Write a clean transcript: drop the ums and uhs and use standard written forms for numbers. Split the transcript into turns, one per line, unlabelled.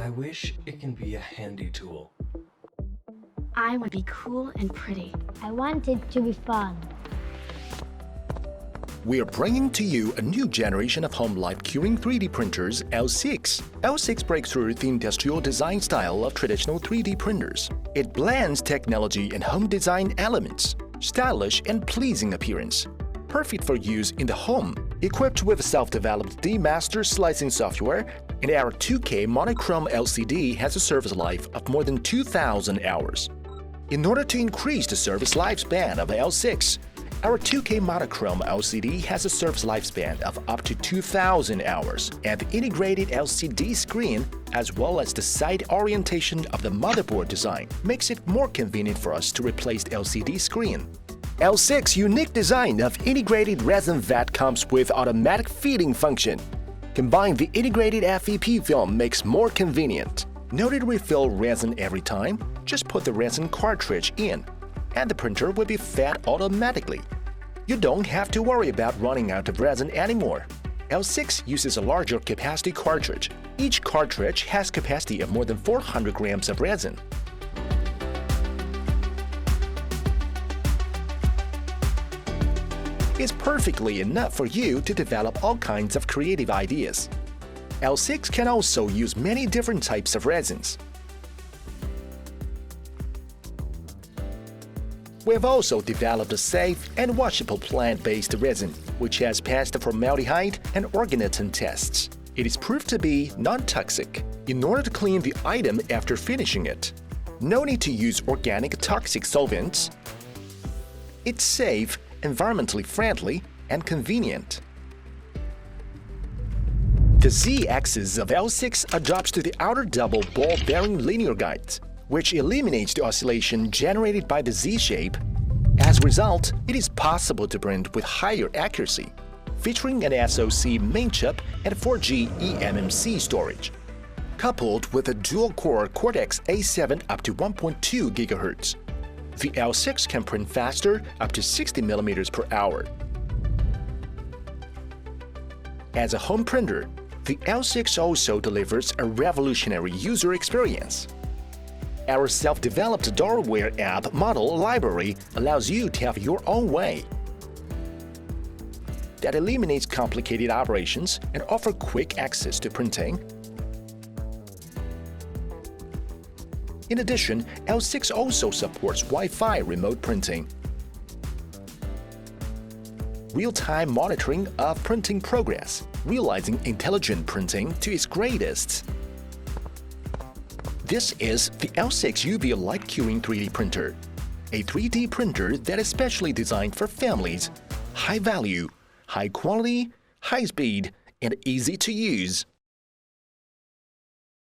I wish it can be a handy tool.
I want to be cool and pretty.
I want it to be fun.
We are bringing to you a new generation of home light curing 3D printers, L6. L6 breaks through the industrial design style of traditional 3D printers. It blends technology and home design elements, stylish and pleasing appearance. Perfect for use in the home, equipped with self-developed D-Master slicing software, and our 2K monochrome LCD has a service life of more than 2,000 hours. In order to increase the service lifespan of L6, our 2K monochrome LCD has a service lifespan of up to 2,000 hours, and the integrated LCD screen, as well as the side orientation of the motherboard design, makes it more convenient for us to replace the LCD screen. L6 unique design of integrated resin vat comes with automatic feeding function. Combined, the integrated FEP film makes more convenient. No need to refill resin every time, just put the resin cartridge in, and the printer will be fed automatically. You don't have to worry about running out of resin anymore. L6 uses a larger capacity cartridge. Each cartridge has capacity of more than 400 grams of resin. It's perfectly enough for you to develop all kinds of creative ideas. L6 can also use many different types of resins. We have also developed a safe and washable plant-based resin, which has passed the formaldehyde and organotin tests. It is proved to be non-toxic. In order to clean the item after finishing it, no need to use organic toxic solvents. It's safe, environmentally friendly, and convenient. The Z-axis of L6 adapts to the outer double ball bearing linear guides, which eliminates the oscillation generated by the Z-shape. As a result, it is possible to print with higher accuracy, featuring an SoC main chip and 4G eMMC storage. Coupled with a dual-core Cortex-A7 up to 1.2 GHz, the L6 can print faster up to 60 mm per hour. As a home printer, the L6 also delivers a revolutionary user experience. Our self-developed Doorware app model library allows you to have your own way that eliminates complicated operations and offers quick access to printing. In addition, L6 also supports Wi-Fi remote printing, real-time monitoring of printing progress, realizing intelligent printing to its greatest. This is the L6 UV Light Curing 3D printer, a 3D printer that is specially designed for families, high value, high quality, high speed, and easy to use.